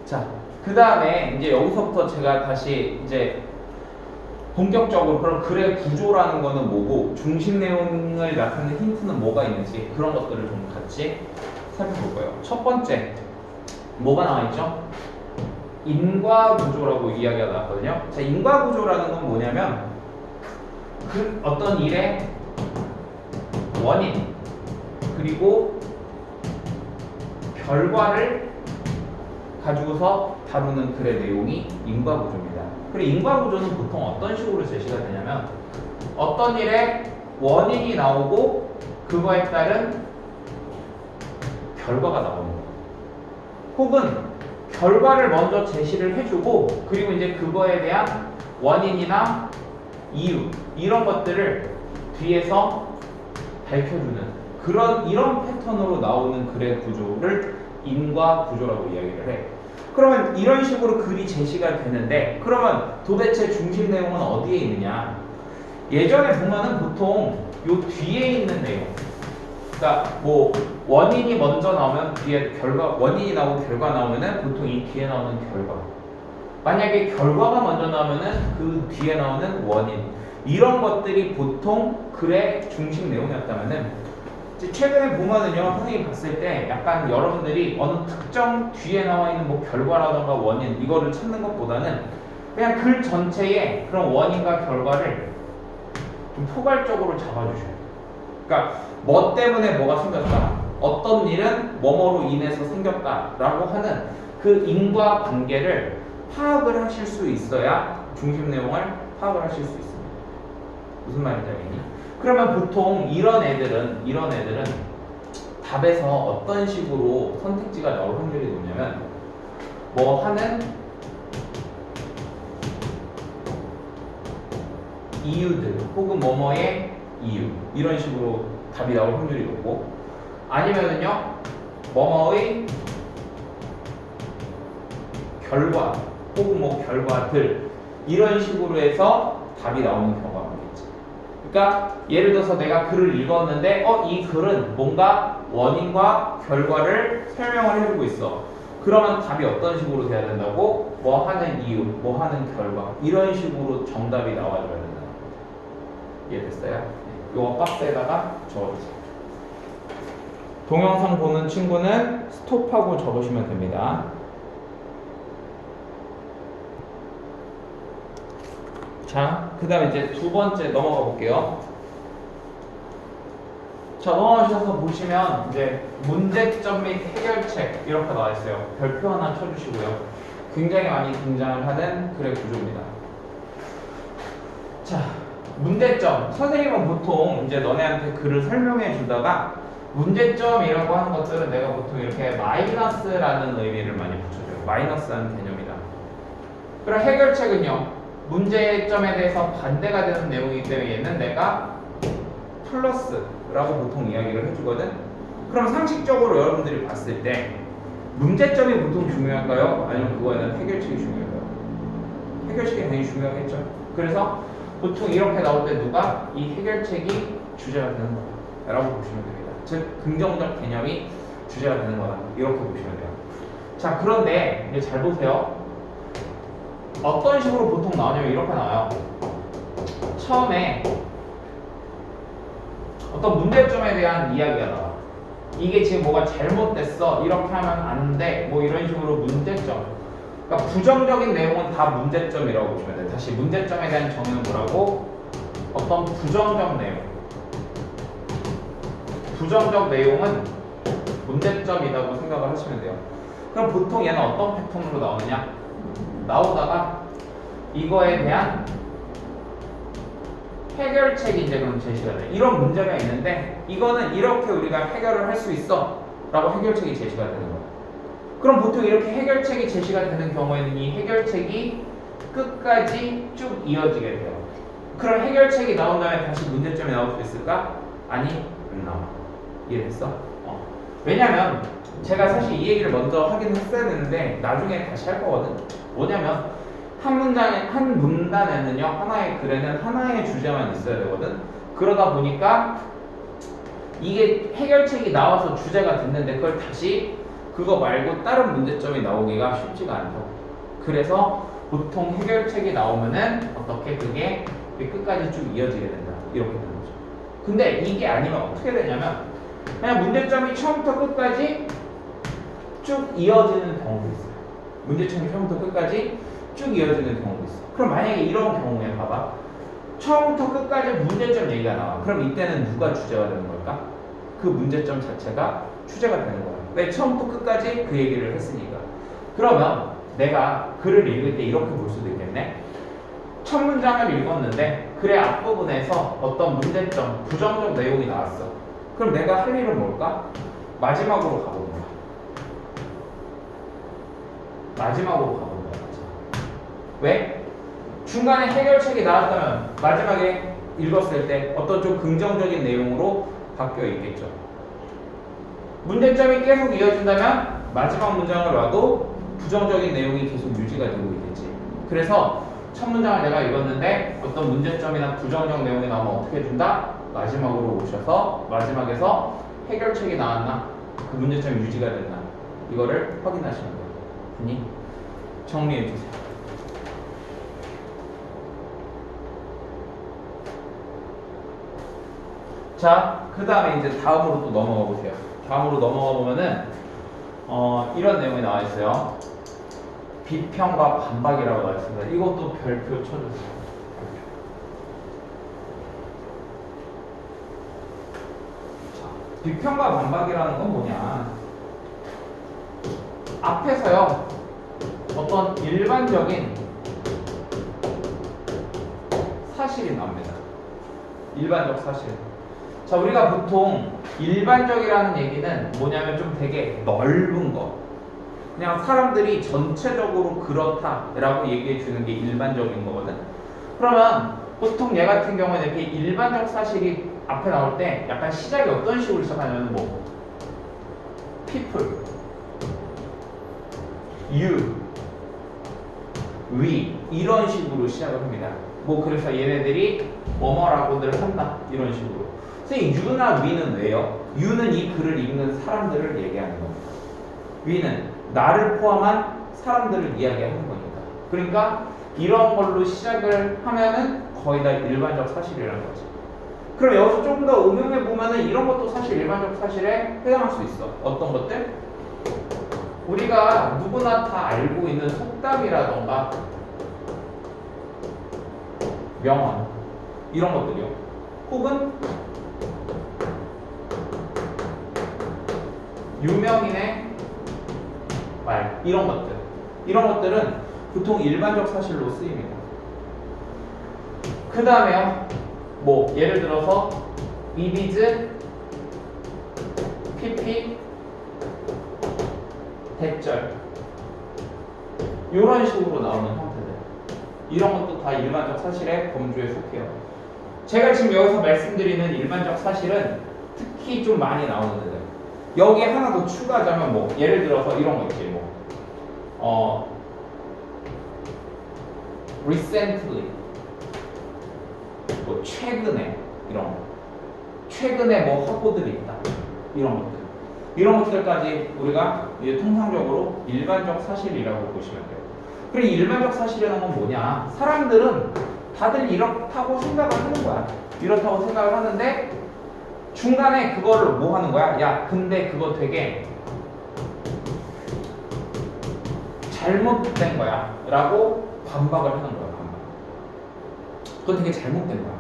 자, 그 다음에 이제 여기서부터 제가 다시 이제 본격적으로 그럼 글의 구조라는 거는 뭐고 중심 내용을 나타내는 힌트는 뭐가 있는지 그런 것들을 좀 같이 살펴볼 거예요. 첫 번째 뭐가 나와 있죠? 인과구조라고 이야기가 나왔거든요. 자, 인과구조라는 건 뭐냐면 그 어떤 일의 원인 그리고 결과를 가지고서 다루는 글의 내용이 인과구조입니다. 그리고 인과구조는 보통 어떤 식으로 제시가 되냐면 어떤 일의 원인이 나오고 그거에 따른 결과가 나오는 거예요. 혹은 결과를 먼저 제시를 해주고 그리고 이제 그거에 대한 원인이나 이유 이런 것들을 뒤에서 밝혀주는 이런 패턴으로 나오는 글의 구조를 인과구조라고 이야기를 해. 그러면 이런 식으로 글이 제시가 되는데 그러면 도대체 중심 내용은 어디에 있느냐? 예전에 보면은 보통 요 뒤에 있는 내용, 그러니까 뭐 원인이 먼저 나오면 뒤에 원인이 나오고 결과 나오면은 보통 이 뒤에 나오는 결과. 만약에 결과가 먼저 나오면은 그 뒤에 나오는 원인. 이런 것들이 보통 글의 중심 내용이었다면은 최근에 보면은요, 선생님이 봤을 때 약간 여러분들이 어느 특정 뒤에 나와 있는 뭐 결과라던가 원인 이거를 찾는 것보다는 그냥 글 전체에 그런 원인과 결과를 좀 포괄적으로 잡아주셔요. 그러니까 뭐 때문에 뭐가 생겼다, 어떤 일은 뭐뭐로 인해서 생겼다라고 하는 그 인과관계를 파악을 하실 수 있어야 중심 내용을 파악을 하실 수 있습니다. 무슨 말인지 알겠니? 그러면 보통 이런 애들은 답에서 어떤 식으로 선택지가 나올 확률이 높냐면 뭐 하는 이유들 혹은 뭐뭐의 이유 이런 식으로 답이 나올 확률이 높고 아니면은요 뭐뭐의 결과 혹은 뭐 결과들 이런 식으로 해서 답이 나오는 경우가 많겠지. 그러니까 예를 들어서 내가 글을 읽었는데 이 글은 뭔가 원인과 결과를 설명을 해주고 있어. 그러면 답이 어떤 식으로 돼야 된다고? 뭐 하는 이유, 뭐 하는 결과 이런 식으로 정답이 나와줘야 된다. 이해됐어요? 요거 박스에다가 적어주세요. 동영상 보는 친구는 스톱하고 적으시면 됩니다. 자, 그 다음에 이제 두 번째 넘어가 볼게요. 자, 넘어가셔서 보시면 이제 문제점 및 해결책 이렇게 나와 있어요. 별표 하나 쳐주시고요. 굉장히 많이 등장을 하는 글의 구조입니다. 자, 문제점. 선생님은 보통 이제 너네한테 글을 설명해 주다가 문제점이라고 하는 것들은 내가 보통 이렇게 마이너스라는 의미를 많이 붙여줘요. 마이너스라는 개념이다. 그럼 해결책은요, 문제점에 대해서 반대가 되는 내용이기 때문에 얘는 내가 플러스라고 보통 이야기를 해주거든. 그럼 상식적으로 여러분들이 봤을 때 문제점이 보통 중요할까요? 아니면 그거에 대한 해결책이 중요할까요? 해결책이 굉장히 중요하겠죠. 그래서 보통 이렇게 나올 때 누가 이 해결책이 주제가 되는 거다라고 보시면 됩니다. 즉 긍정적 개념이 주제가 되는 거다 이렇게 보시면 돼요. 자, 그런데 이제 잘 보세요. 어떤 식으로 보통 나오냐면 이렇게 나와요. 처음에 어떤 문제점에 대한 이야기가 나와. 이게 지금 뭐가 잘못됐어, 이렇게 하면 안 돼, 뭐 이런 식으로 문제점. 그러니까 부정적인 내용은 다 문제점이라고 보시면 돼요. 다시 문제점에 대한 정의는 뭐라고? 어떤 부정적 내용. 부정적 내용은 문제점이라고 생각을 하시면 돼요. 그럼 보통 얘는 어떤 패턴으로 나오느냐? 나오다가 이거에 대한 해결책이 이제 그럼 제시가 돼. 이런 문제가 있는데 이거는 이렇게 우리가 해결을 할 수 있어 라고 해결책이 제시가 되는 거야. 그럼 보통 이렇게 해결책이 제시가 되는 경우에는 이 해결책이 끝까지 쭉 이어지게 돼요. 그럼 해결책이 나온 다음에 다시 문제점이 나올 수 있을까? 아니, 안 나와. 이해됐어? 왜냐면 제가 사실 이 얘기를 먼저 하긴 했어야 되는데 나중에 다시 할 거거든. 뭐냐면 한 문단에는요, 하나의 글에는 하나의 주제만 있어야 되거든. 그러다 보니까 이게 해결책이 나와서 주제가 됐는데 그걸 다시 그거 말고 다른 문제점이 나오기가 쉽지가 않다고. 그래서 보통 해결책이 나오면은 어떻게 그게 끝까지 쭉 이어지게 된다. 이렇게 되는 거죠. 근데 이게 아니면 어떻게 되냐면 그냥 문제점이 처음부터 끝까지 쭉 이어지는 경우도 있어요. 문제점이 처음부터 끝까지 쭉 이어지는 경우도 있어. 그럼 만약에 이런 경우에 봐봐. 처음부터 끝까지 문제점 얘기가 나와. 그럼 이때는 누가 주제가 되는 걸까? 그 문제점 자체가 주제가 되는 거야. 왜? 처음부터 끝까지 그 얘기를 했으니까. 그러면 내가 글을 읽을 때 이렇게 볼 수도 있겠네. 첫 문장을 읽었는데 글의 앞부분에서 어떤 문제점, 부정적 내용이 나왔어. 그럼 내가 할 일은 뭘까? 마지막으로 가보는 거야. 마지막으로 가보는 거야. 왜? 중간에 해결책이 나왔다면 마지막에 읽었을 때 어떤 좀 긍정적인 내용으로 바뀌어 있겠죠. 문제점이 계속 이어진다면 마지막 문장을 와도 부정적인 내용이 계속 유지가 되고 있겠지. 그래서 첫 문장을 내가 읽었는데 어떤 문제점이나 부정적 내용이 나오면 어떻게 해준다? 마지막으로 오셔서 마지막에서 해결책이 나왔나? 그 문제점이 유지가 됐나? 이거를 확인하시는 거예요. 됐니? 정리해 주세요. 자, 그 다음에 이제 다음으로 또 넘어가 보세요. 다음으로 넘어가 보면은 이런 내용이 나와 있어요. 비평과 반박이라고 나와 있습니다. 이것도 별표 쳐주세요. 자, 비평과 반박이라는 건 뭐냐? 앞에서요 어떤 일반적인 사실이 나옵니다. 일반적 사실. 자, 우리가 보통 일반적이라는 얘기는 뭐냐면 좀 되게 넓은 거. 그냥 사람들이 전체적으로 그렇다라고 얘기해 주는 게 일반적인 거거든. 그러면 보통 얘 같은 경우에는 이렇게 일반적 사실이 앞에 나올 때 약간 시작이 어떤 식으로 시작하냐면 뭐 people, you, we 이런 식으로 시작을 합니다. 뭐 그래서 얘네들이 뭐뭐라고들 한다 이런 식으로. 선생님 you나 we는 왜요? you는 이 글을 읽는 사람들을 얘기하는 겁니다. we는 나를 포함한 사람들을 이야기하는 거니까. 그러니까 이런 걸로 시작을 하면은 거의 다 일반적 사실이라는 거지. 그럼 여기서 조금 더 응용해 보면은 이런 것도 사실 일반적 사실에 해당할 수 있어. 어떤 것들? 우리가 누구나 다 알고 있는 속담이라던가 명언 이런 것들이요. 혹은 유명인의 말 이런 것들. 이런 것들은 보통 일반적 사실로 쓰입니다. 그 다음에요. 뭐 예를 들어서 이비즈, PP, 대절 이런 식으로 나오는 형태들. 이런 것도 다 일반적 사실의 범주에 속해요. 제가 지금 여기서 말씀드리는 일반적 사실은 특히 좀 많이 나오는 애들. 여기에 하나 더 추가하자면 뭐 예를 들어서 이런 거 있지. 뭐 recently 뭐 최근에 이런 거. 최근에 뭐 화보들이 있다. 이런 것들까지 우리가 이제 통상적으로 일반적 사실이라고 보시면 돼요. 그리고 일반적 사실이라는 건 뭐냐? 사람들은 다들 이렇다고 생각을 하는 거야. 이렇다고 생각을 하는데 중간에 그거를 뭐 하는 거야? 야, 근데 그거 되게 잘못된 거야 라고 반박을 하는 거야. 반박. 그건 되게 잘못된 거야.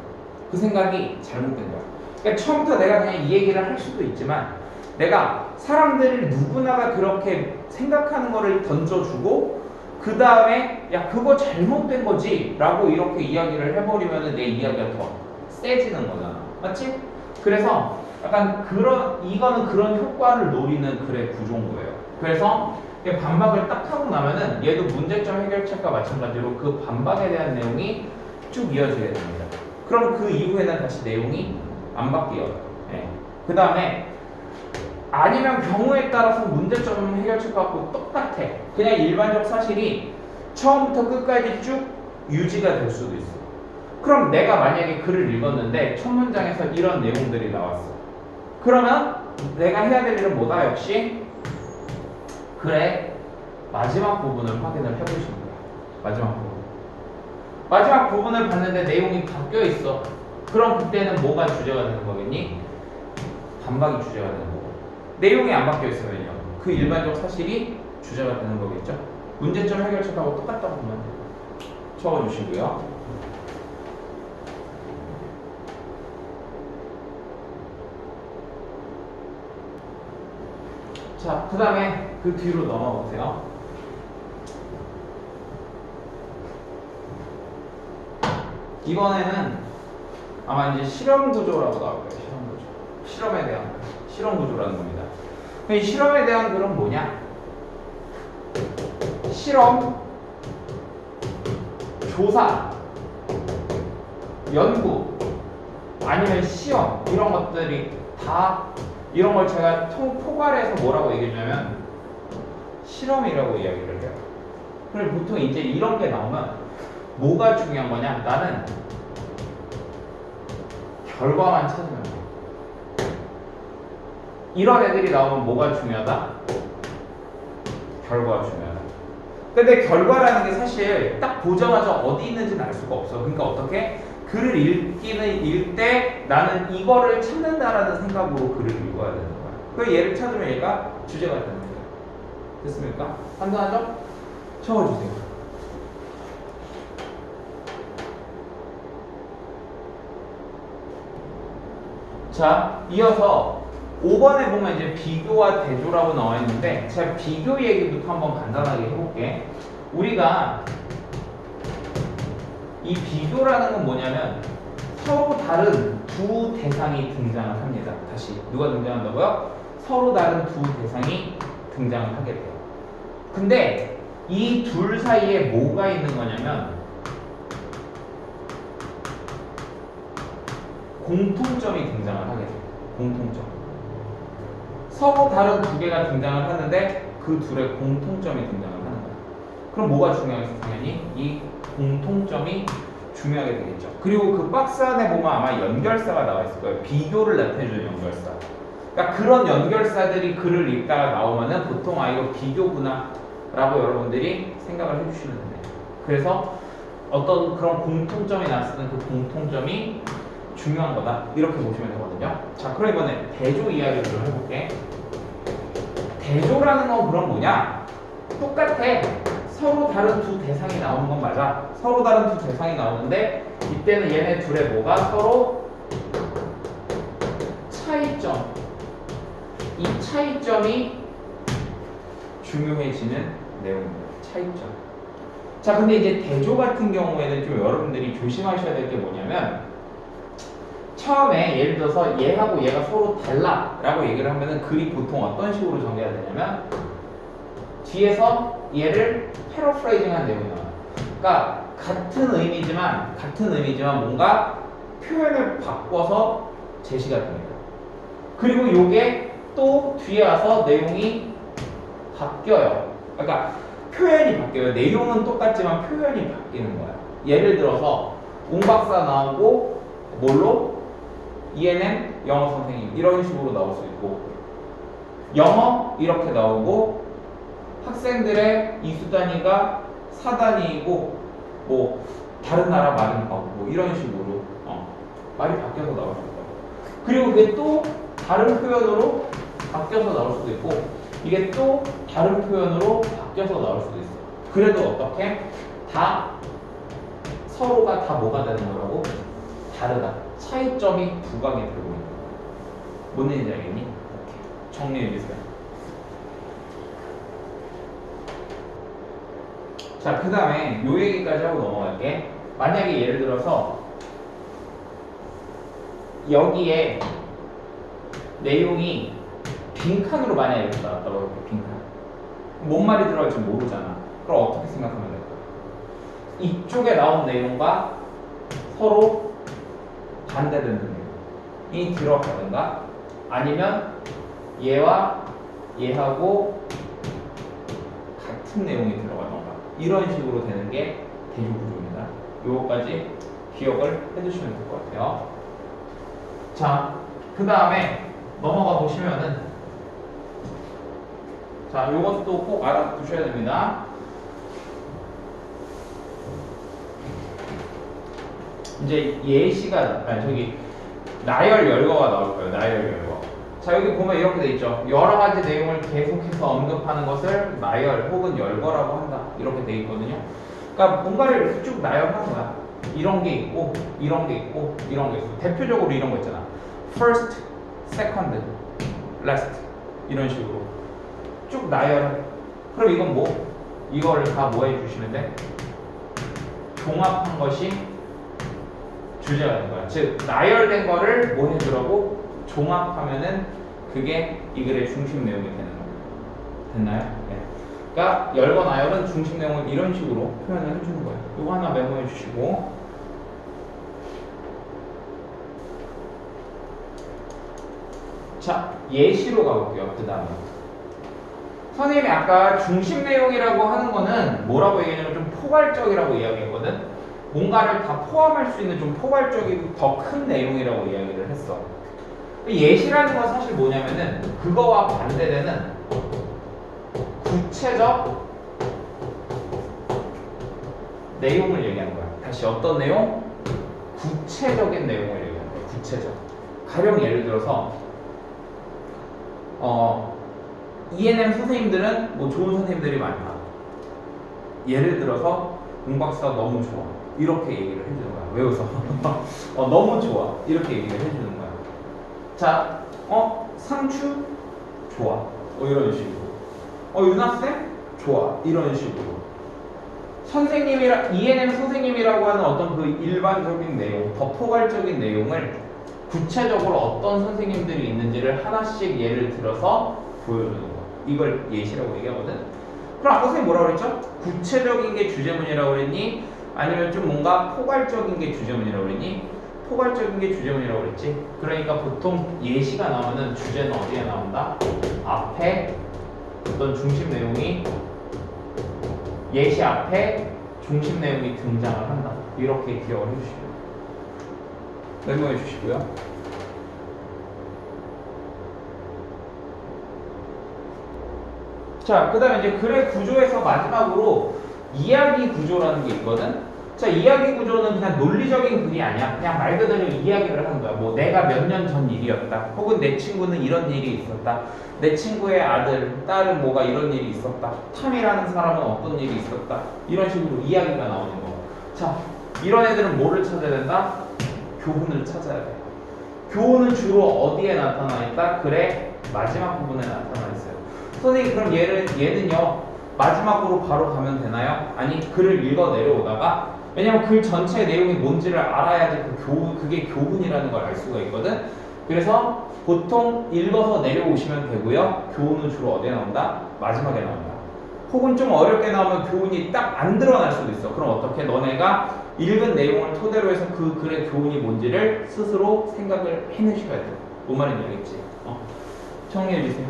그 생각이 잘못된 거야. 그러니까 처음부터 내가 그냥 이 얘기를 할 수도 있지만 내가 사람들이 누구나가 그렇게 생각하는 거를 던져주고 그 다음에 야 그거 잘못된 거지 라고 이렇게 이야기를 해버리면 내 이야기가 더 세지는 거잖아. 맞지? 그래서 약간 이거는 그런 효과를 노리는 글의 구조인 거예요. 그래서 반박을 딱 하고 나면은 얘도 문제점 해결책과 마찬가지로 그 반박에 대한 내용이 쭉 이어지게 됩니다. 그럼 그 이후에는 다시 내용이 안 바뀌어요. 네. 그 다음에 아니면 경우에 따라서 문제점 해결책하고 똑같아. 그냥 일반적 사실이 처음부터 끝까지 쭉 유지가 될 수도 있어. 그럼 내가 만약에 글을 읽었는데 첫 문장에서 이런 내용들이 나왔어. 그러면 내가 해야 될 일은 뭐다? 역시 그래, 마지막 부분을 확인을 해보시는 거야. 마지막 부분을 봤는데 내용이 바뀌어 있어. 그럼 그때는 뭐가 주제가 되는 거겠니? 반박이 주제가 되는 거고. 내용이 안 바뀌어 있으면요, 그 일반적 사실이 주제가 되는 거겠죠. 문제점 해결책하고 똑같다고 보면 적어주시고요. 자, 그 다음에 그 뒤로 넘어가 보세요. 이번에는 아마 이제 실험 구조라고 나올 거예요. 실험 구조. 실험에 대한 실험 구조라는 겁니다. 이 실험에 대한 글은 뭐냐? 실험, 조사, 연구, 아니면 시험 이런 것들이 다 이런 걸 제가 포괄해서 뭐라고 얘기해주냐면 실험이라고 이야기를 해요. 그럼 보통 이제 이런 게 나오면 뭐가 중요한 거냐? 나는 결과만 찾으면 돼. 이런 애들이 나오면 뭐가 중요하다? 결과가 중요하다. 근데 결과라는 게 사실 딱 보자마자 어디 있는지는 알 수가 없어. 그러니까 어떻게? 글을 읽 때 나는 이거를 찾는다라는 생각으로 글을 읽어야 되는 거야. 그 얘를 찾으면 얘가 주제가 되는 거야. 됐습니까? 한동하죠? 적어주세요. 자, 이어서 5번에 보면 이제 비교와 대조라고 나와 있는데 제가 비교 얘기부터 한번 간단하게 해볼게. 우리가 이 비교라는 건 뭐냐면 서로 다른 두 대상이 등장을 합니다. 다시 누가 등장한다고요? 서로 다른 두 대상이 등장을 하게 돼요. 근데 이 둘 사이에 뭐가 있는 거냐면 공통점이 등장을 하게 돼요. 공통점. 서로 다른 두 개가 등장을 하는데 그 둘의 공통점이 등장을 하는 거예요. 그럼 뭐가 중요해서 당연히 이 공통점이 중요하게 되겠죠. 그리고 그 박스 안에 보면 아마 연결사가 나와 있을 거예요. 비교를 나타내주는 연결사. 그러니까 그런 연결사들이 글을 읽다가 나오면은 보통 아 이거 비교구나 라고 여러분들이 생각을 해주시면 돼요. 그래서 어떤 그런 공통점이 나왔을 때 그 공통점이 중요한 거다 이렇게 보시면 되거든요. 자, 그럼 이번에 대조 이야기를 좀 해볼게. 대조라는 건 그럼 뭐냐? 똑같아. 서로 다른 두 대상이 나오는 건 맞아. 서로 다른 두 대상이 나오는데 이때는 얘네 둘의 뭐가 서로 차이점, 이 차이점이 중요해지는 내용입니다. 차이점. 자, 근데 이제 대조 같은 경우에는 좀 여러분들이 조심하셔야 될 게 뭐냐면 처음에 예를 들어서 얘하고 얘가 서로 달라 라고 얘기를 하면은 글이 보통 어떤 식으로 정리가 되냐면 뒤에서 얘를 패러프레이징한 내용이 나와요. 그러니까 같은 의미지만 뭔가 표현을 바꿔서 제시가 됩니다. 그리고 요게 또 뒤에 와서 내용이 바뀌어요. 그러니까 표현이 바뀌어요. 내용은 똑같지만 표현이 바뀌는 거야. 예를 들어서 옹 박사 나오고 뭘로? ENM 영어 선생님 이런 식으로 나올 수 있고 영어 이렇게 나오고 학생들의 이수 단위가 4단위이고 뭐 다른 나라 말은 바꾸고 이런 식으로 말이 바뀌어서 나올 수 있고 그리고 그게 또 다른 표현으로 바뀌어서 나올 수도 있고 이게 또 다른 표현으로 바뀌어서 나올 수도 있어. 그래도 어떻게? 다 서로가 다 뭐가 되는 거라고? 다르다. 차이점이 부각이 되고 있는 거야. 뭔 얘기인지 알겠니? 이렇게 정리해 주세요. 자, 그 다음에 요 얘기까지 하고 넘어갈게. 만약에 예를 들어서 여기에 내용이 빈칸으로 만약에 이렇게 나왔다고 해볼게. 빈칸. 뭔 말이 들어갈지 모르잖아. 그럼 어떻게 생각하면 될까? 이쪽에 나온 내용과 서로 반대되는 내용이 들어가든가 아니면 얘와 얘하고 같은 내용이 들어가던가 이런 식으로 되는 게 대조 구조입니다. 요거까지 기억을 해두시면 될 것 같아요. 자, 그 다음에 넘어가 보시면은 자, 요것도 꼭 알아두셔야 됩니다. 이제 예시가, 나열 열거가 나올 거예요. 나열 열거. 자, 여기 보면 이렇게 돼 있죠. 여러 가지 내용을 계속해서 언급하는 것을 나열 혹은 열거라고 한다. 이렇게 돼 있거든요. 그러니까 뭔가를 이렇게 쭉 나열하는 거야. 이런 게 있고, 이런 게 있고, 이런 게 있어. 대표적으로 이런 거 있잖아. first, second, last. 이런 식으로. 쭉 나열. 그럼 이건 뭐? 이거를 다 뭐 해주시면 돼? 종합한 것이 주제가 된 거야. 즉, 나열된 거를 뭐 해주라고? 종합하면은 그게 이 글의 중심 내용이 되는 거예요. 됐나요? 네. 그러니까 열과 나열은 중심 내용을 이런 식으로 표현을 해주는 거예요. 이거 하나 메모해 주시고. 자, 예시로 가볼게요. 그 다음에 선생님이 아까 중심 내용이라고 하는 거는 뭐라고 얘기했냐면 좀 포괄적이라고 이야기했거든. 뭔가를 다 포함할 수 있는 좀 포괄적이고 더 큰 내용이라고 이야기를 했어. 예시라는 건 사실 뭐냐면은 그거와 반대되는 구체적 내용을 얘기하는 거야. 다시 어떤 내용? 구체적인 내용을 얘기하는 거야. 구체적. 가령 예를 들어서 ENM 선생님들은 뭐 좋은 선생님들이 많다. 예를 들어서 공박사 너무 좋아. 이렇게 얘기를 해주는 거야. 왜 웃어? 너무 좋아. 이렇게 얘기를 해주는 거야. 자, 상추? 좋아. 이런 식으로. 유나쌤? 좋아. 이런 식으로. ENM 선생님이라고 하는 어떤 그 일반적인 내용, 더 포괄적인 내용을 구체적으로 어떤 선생님들이 있는지를 하나씩 예를 들어서 보여주는 거야. 이걸 예시라고 얘기하거든. 그럼 아까 선생님 뭐라고 그랬죠? 구체적인 게 주제문이라고 그랬니? 아니면 좀 뭔가 포괄적인 게 주제문이라고 그랬니? 포괄적인 게 주제문이라고 그랬지. 그러니까 보통 예시가 나오면은 주제는 어디에 나온다? 앞에 어떤 중심 내용이 예시 앞에 중심 내용이 등장을 한다. 이렇게 기억을 해주시고요. 메모해 주시고요. 자, 그 다음에 이제 글의 구조에서 마지막으로 이야기 구조라는 게 있거든. 자, 이야기 구조는 그냥 논리적인 글이 아니야. 그냥 말 그대로 이야기를 하는 거야. 뭐 내가 몇 년 전 일이었다. 혹은 내 친구는 이런 일이 있었다. 내 친구의 아들, 딸은 뭐가 이런 일이 있었다. 탐이라는 사람은 어떤 일이 있었다. 이런 식으로 이야기가 나오는 거. 자, 이런 애들은 뭐를 찾아야 된다? 교훈을 찾아야 돼. 교훈은 주로 어디에 나타나 있다? 글의 마지막 부분에 나타나 있어요. 선생님, 그럼 얘는요 마지막으로 바로 가면 되나요? 아니, 글을 읽어 내려오다가, 왜냐면 글 전체의 내용이 뭔지를 알아야지 그게 교훈이라는 걸 알 수가 있거든. 그래서 보통 읽어서 내려오시면 되고요. 교훈은 주로 어디에 나온다? 마지막에 나온다. 혹은 좀 어렵게 나오면 교훈이 딱 안 드러날 수도 있어. 그럼 어떻게? 너네가 읽은 내용을 토대로 해서 그 글의 교훈이 뭔지를 스스로 생각을 해내셔야 돼. 뭔 말인지 알겠지? 정리해 주세요.